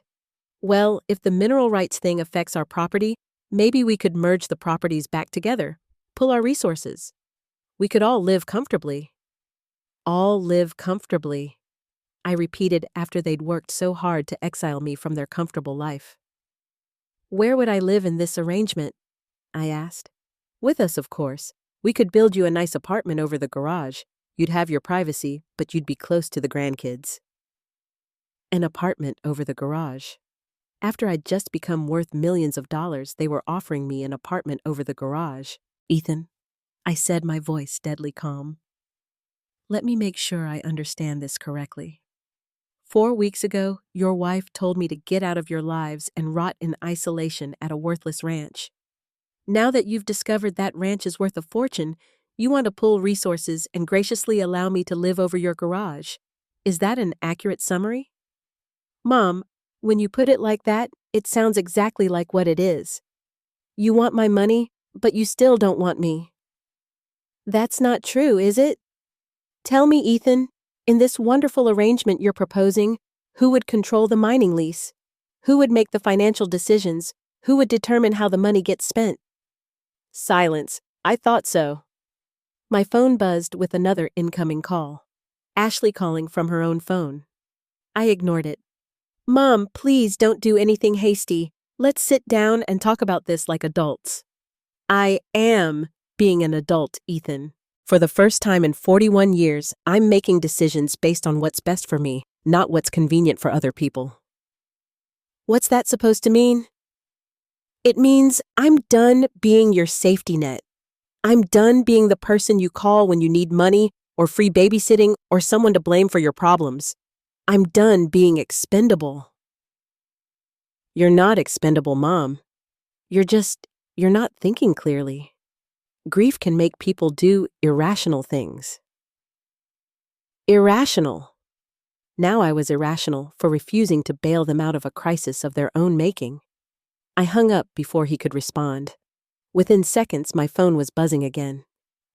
Well, if the mineral rights thing affects our property, maybe we could merge the properties back together, pull our resources. We could all live comfortably. All live comfortably, I repeated after they'd worked so hard to exile me from their comfortable life. Where would I live in this arrangement? I asked. With us, of course. We could build you a nice apartment over the garage. You'd have your privacy, but you'd be close to the grandkids. An apartment over the garage. After I'd just become worth millions of dollars, they were offering me an apartment over the garage. Ethan, I said, my voice deadly calm. Let me make sure I understand this correctly. 4 weeks ago, your wife told me to get out of your lives and rot in isolation at a worthless ranch. Now that you've discovered that ranch is worth a fortune, you want to pull resources and graciously allow me to live over your garage. Is that an accurate summary? Mom, when you put it like that, It sounds exactly like what it is. You want my money, but you still don't want me. That's not true, is it? Tell me, Ethan, in this wonderful arrangement you're proposing, who would control the mining lease? Who would make the financial decisions? Who would determine how the money gets spent? Silence. I thought so. My phone buzzed with another incoming call. Ashley calling from her own phone. I ignored it. Mom, please don't do anything hasty. Let's sit down and talk about this like adults. I am being an adult, Ethan. For the first time in 41 years, I'm making decisions based on what's best for me, not what's convenient for other people. What's that supposed to mean? It means I'm done being your safety net. I'm done being the person you call when you need money or free babysitting or someone to blame for your problems. I'm done being expendable. You're not expendable, Mom. You're not thinking clearly. Grief can make people do irrational things. Irrational. Now I was irrational for refusing to bail them out of a crisis of their own making. I hung up before he could respond. Within seconds, my phone was buzzing again.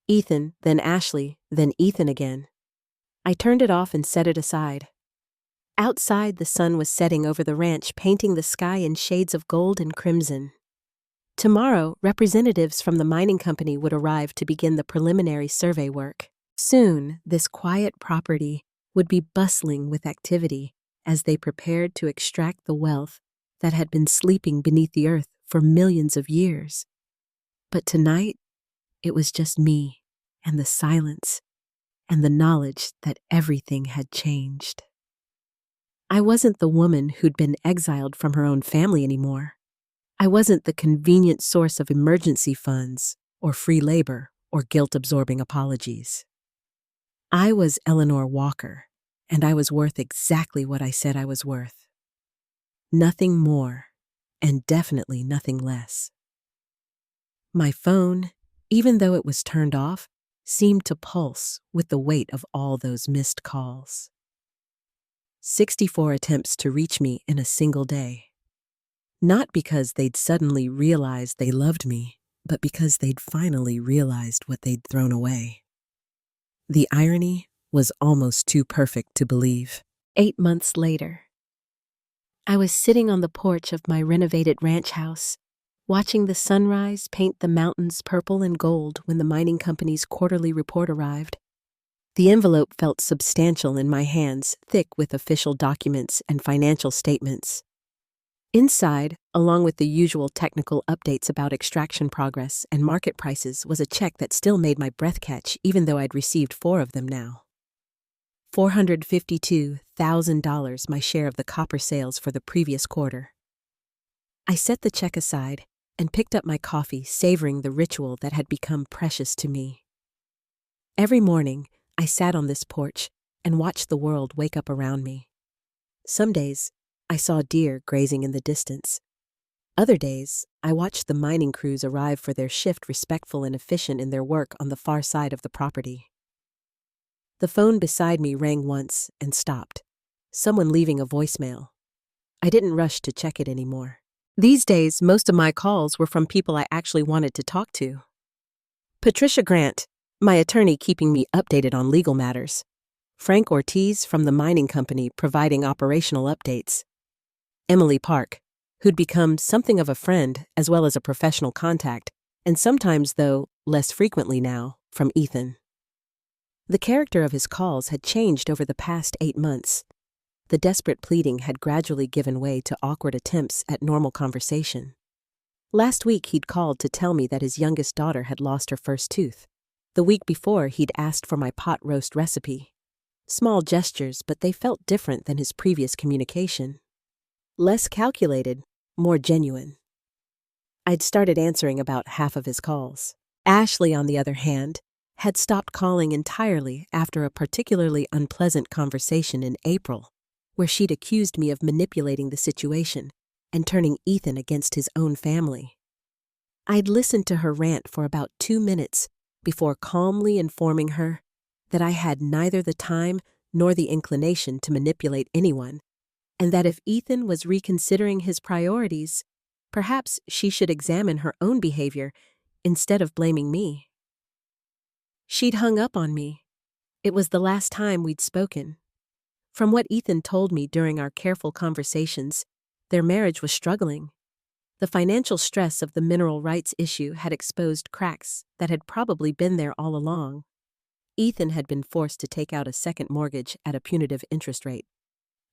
Ethan, then Ashley, then Ethan again. I turned it off and set it aside. Outside, the sun was setting over the ranch, painting the sky in shades of gold and crimson. Tomorrow, representatives from the mining company would arrive to begin the preliminary survey work. Soon, this quiet property would be bustling with activity as they prepared to extract the wealth that had been sleeping beneath the earth for millions of years. But tonight, it was just me and the silence and the knowledge that everything had changed. I wasn't the woman who'd been exiled from her own family anymore. I wasn't the convenient source of emergency funds or free labor or guilt-absorbing apologies. I was Eleanor Walker, and I was worth exactly what I said I was worth. Nothing more, and definitely nothing less. My phone, even though it was turned off, seemed to pulse with the weight of all those missed calls. 64 attempts to reach me in a single day. Not because they'd suddenly realized they loved me, but because they'd finally realized what they'd thrown away. The irony was almost too perfect to believe. 8 months later, I was sitting on the porch of my renovated ranch house, watching the sunrise paint the mountains purple and gold when the mining company's quarterly report arrived. The envelope felt substantial in my hands, thick with official documents and financial statements. Inside, along with the usual technical updates about extraction progress and market prices, was a check that still made my breath catch even though I'd received 4 of them now. $452,000, my share of the copper sales for the previous quarter. I set the check aside and picked up my coffee, savoring the ritual that had become precious to me. Every morning, I sat on this porch and watched the world wake up around me. Some days, I saw deer grazing in the distance. Other days, I watched the mining crews arrive for their shift, respectful and efficient in their work on the far side of the property. The phone beside me rang once and stopped, someone leaving a voicemail. I didn't rush to check it anymore. These days, most of my calls were from people I actually wanted to talk to. Patricia Grant, my attorney, keeping me updated on legal matters. Frank Ortiz from the mining company providing operational updates. Emily Park, who'd become something of a friend as well as a professional contact, and sometimes, though less frequently now, from Ethan. The character of his calls had changed over the past 8 months. The desperate pleading had gradually given way to awkward attempts at normal conversation. Last week he'd called to tell me that his youngest daughter had lost her first tooth. The week before he'd asked for my pot roast recipe. Small gestures, but they felt different than his previous communication. Less calculated, more genuine. I'd started answering about half of his calls. Ashley, on the other hand, had stopped calling entirely after a particularly unpleasant conversation in April, where she'd accused me of manipulating the situation and turning Ethan against his own family. I'd listened to her rant for about 2 minutes before calmly informing her that I had neither the time nor the inclination to manipulate anyone, and that if Ethan was reconsidering his priorities, perhaps she should examine her own behavior instead of blaming me. She'd hung up on me. It was the last time we'd spoken. From what Ethan told me during our careful conversations, their marriage was struggling. The financial stress of the mineral rights issue had exposed cracks that had probably been there all along. Ethan had been forced to take out a second mortgage at a punitive interest rate.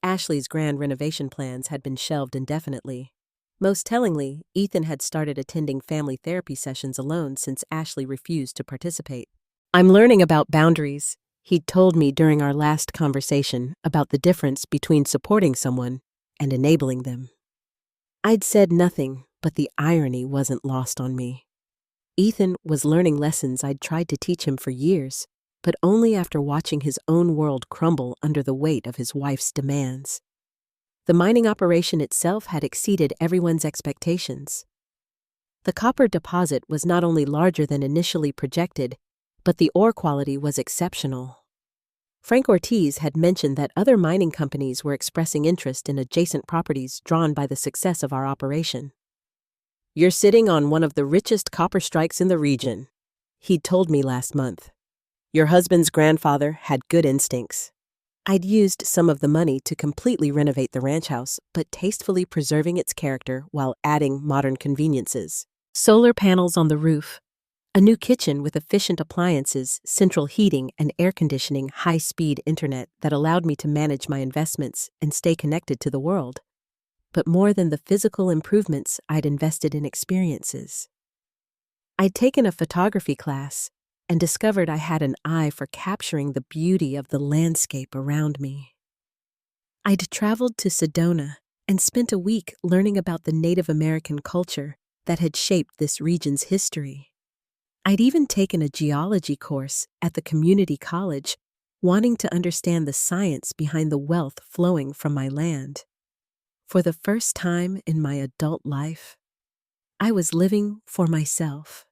Ashley's grand renovation plans had been shelved indefinitely. Most tellingly, Ethan had started attending family therapy sessions alone since Ashley refused to participate. "I'm learning about boundaries," he'd told me during our last conversation about the difference between supporting someone and enabling them. I'd said nothing, but the irony wasn't lost on me. Ethan was learning lessons I'd tried to teach him for years, but only after watching his own world crumble under the weight of his wife's demands. The mining operation itself had exceeded everyone's expectations. The copper deposit was not only larger than initially projected, but the ore quality was exceptional. Frank Ortiz had mentioned that other mining companies were expressing interest in adjacent properties drawn by the success of our operation. "You're sitting on one of the richest copper strikes in the region," he'd told me last month. "Your husband's grandfather had good instincts." I'd used some of the money to completely renovate the ranch house, but tastefully preserving its character while adding modern conveniences. Solar panels on the roof, a new kitchen with efficient appliances, central heating, and air conditioning, high-speed internet that allowed me to manage my investments and stay connected to the world. But more than the physical improvements, I'd invested in experiences. I'd taken a photography class and discovered I had an eye for capturing the beauty of the landscape around me. I'd traveled to Sedona and spent a week learning about the Native American culture that had shaped this region's history. I'd even taken a geology course at the community college, wanting to understand the science behind the wealth flowing from my land. For the first time in my adult life, I was living for myself.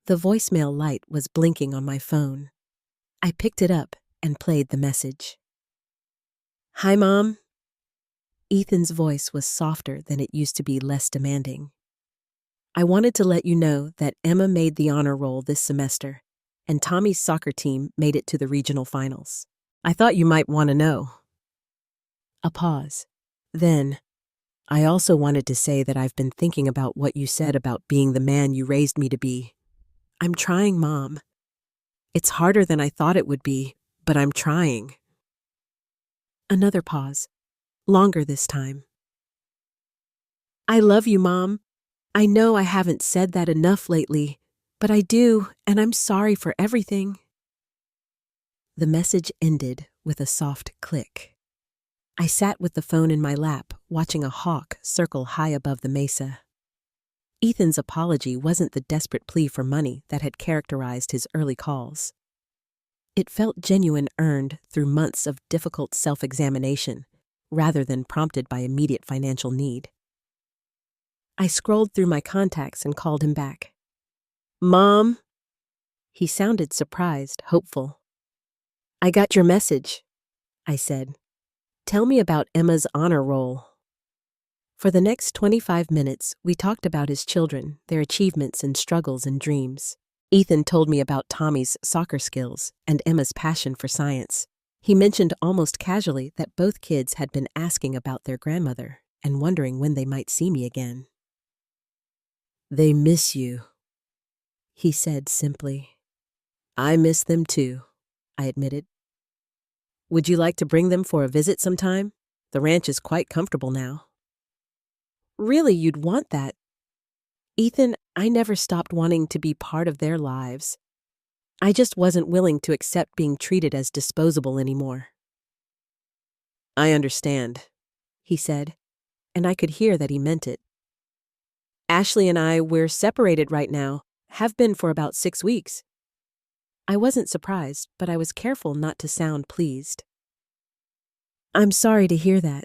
The voicemail light was blinking on my phone. I picked it up and played the message. "Hi, Mom." Ethan's voice was softer than it used to be, less demanding. "I wanted to let you know that Emma made the honor roll this semester, and Tommy's soccer team made it to the regional finals. I thought you might want to know." A pause. Then, "I also wanted to say that I've been thinking about what you said about being the man you raised me to be. I'm trying, Mom. It's harder than I thought it would be, but I'm trying." Another pause. Longer this time. "I love you, Mom. I know I haven't said that enough lately, but I do, and I'm sorry for everything." The message ended with a soft click. I sat with the phone in my lap, watching a hawk circle high above the mesa. Ethan's apology wasn't the desperate plea for money that had characterized his early calls. It felt genuine, earned through months of difficult self-examination, rather than prompted by immediate financial need. I scrolled through my contacts and called him back. "Mom?" He sounded surprised, hopeful. "I got your message," I said. "Tell me about Emma's honor roll." For the next 25 minutes, we talked about his children, their achievements and struggles and dreams. Ethan told me about Tommy's soccer skills and Emma's passion for science. He mentioned almost casually that both kids had been asking about their grandmother and wondering when they might see me again. "They miss you," he said simply. "I miss them too," I admitted. "Would you like to bring them for a visit sometime? The ranch is quite comfortable now." "Really, you'd want that?" "Ethan, I never stopped wanting to be part of their lives. I just wasn't willing to accept being treated as disposable anymore." "I understand," he said, and I could hear that he meant it. "Ashley and we're separated right now, have been for about 6 weeks. I wasn't surprised, but I was careful not to sound pleased. "I'm sorry to hear that."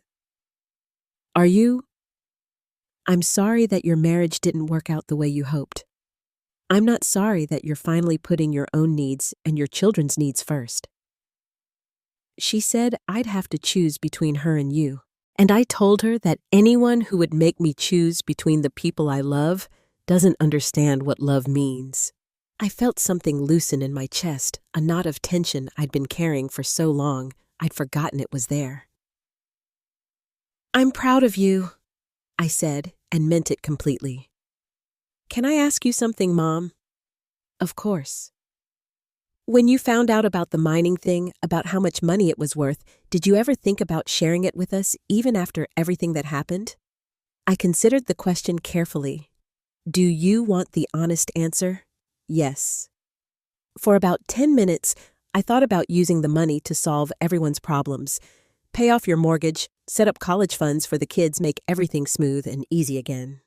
"Are you?" "I'm sorry that your marriage didn't work out the way you hoped. I'm not sorry that you're finally putting your own needs and your children's needs first." She said I'd have to choose between her and you, And I told her that anyone who would make me choose between the people I love doesn't understand what love means. I felt something loosen in my chest, a knot of tension I'd been carrying for so long I'd forgotten it was there. "I'm proud of you," I said, and meant it completely. "Can I ask you something, Mom?" "Of course." "When you found out about the mining thing, about how much money it was worth, did you ever think about sharing it with us, even after everything that happened?" I considered the question carefully. Do you want the honest answer? Yes. For about 10 minutes, I thought about using the money to solve everyone's problems. Pay off your mortgage, set up college funds for the kids, make everything smooth and easy again.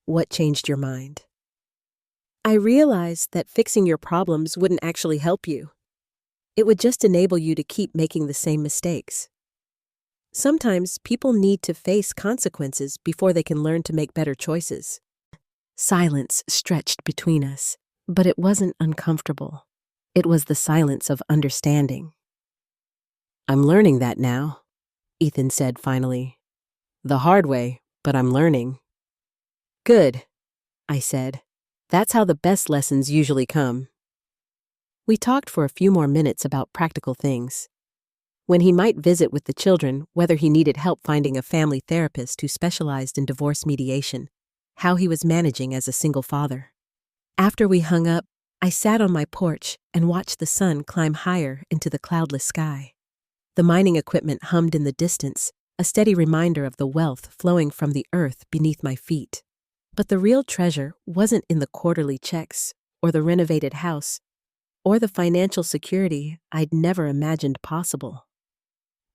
What changed your mind? I realized that fixing your problems wouldn't actually help you. It would just enable you to keep making the same mistakes. Sometimes people need to face consequences before they can learn to make better choices. Silence stretched between us, but it wasn't uncomfortable. It was the silence of understanding. "I'm learning that now," Ethan said finally. "The hard way, but I'm learning." "Good," I said. "That's how the best lessons usually come." We talked for a few more minutes about practical things. When he might visit with the children, whether he needed help finding a family therapist who specialized in divorce mediation, how he was managing as a single father. After we hung up, I sat on my porch and watched the sun climb higher into the cloudless sky. The mining equipment hummed in the distance, a steady reminder of the wealth flowing from the earth beneath my feet. But the real treasure wasn't in the quarterly checks, or the renovated house, or the financial security I'd never imagined possible.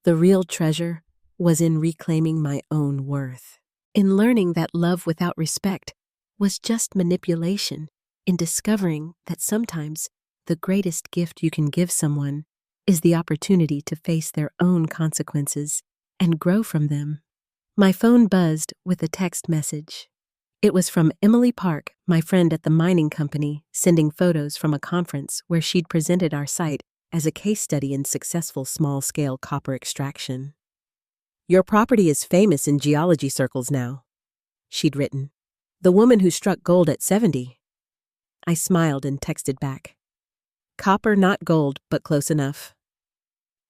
The real treasure was in reclaiming my own worth, in learning that love without respect was just manipulation, in discovering that sometimes the greatest gift you can give someone is the opportunity to face their own consequences and grow from them. My phone buzzed with a text message. It was from Emily Park, my friend at the mining company, sending photos from a conference where she'd presented our site as a case study in successful small-scale copper extraction. "Your property is famous in geology circles now," she'd written. "The woman who struck gold at 70. I smiled and texted back. "Copper, not gold, but close enough."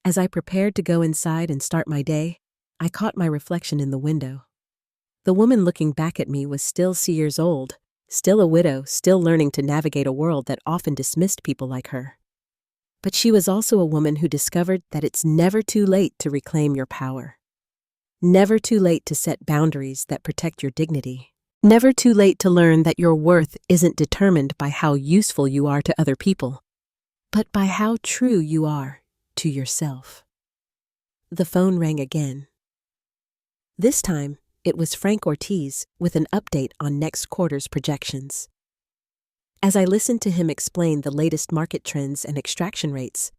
As I prepared to go inside and start my day, I caught my reflection in the window. The woman looking back at me was still years old, still a widow, still learning to navigate a world that often dismissed people like her. But she was also a woman who discovered that it's never too late to reclaim your power. Never too late to set boundaries that protect your dignity. Never too late to learn that your worth isn't determined by how useful you are to other people, but by how true you are to yourself. The phone rang again. This time, it was Frank Ortiz with an update on next quarter's projections. As I listened to him explain the latest market trends and extraction rates,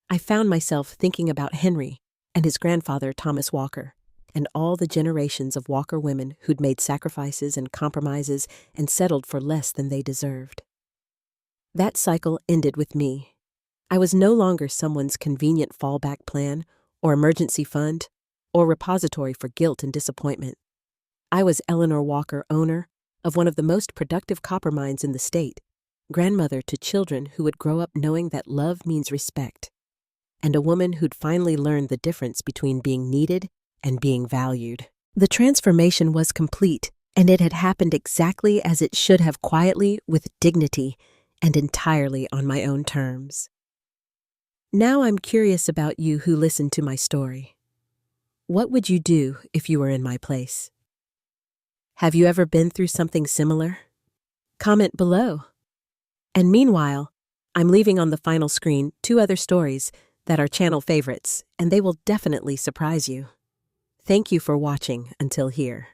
I found myself thinking about Henry and his grandfather Thomas Walker, and all the generations of Walker women who'd made sacrifices and compromises and settled for less than they deserved. That cycle ended with me. I was no longer someone's convenient fallback plan or emergency fund or repository for guilt and disappointment. I was Eleanor Walker, owner of one of the most productive copper mines in the state, grandmother to children who would grow up knowing that love means respect, and a woman who'd finally learned the difference between being needed and being valued. The transformation was complete, and it had happened exactly as it should have, quietly, with dignity, and entirely on my own terms. Now I'm curious about you who listened to my story. What would you do if you were in my place? Have you ever been through something similar? Comment below. And meanwhile, I'm leaving on the final screen 2 other stories that are channel favorites, and they will definitely surprise you. Thank you for watching until here.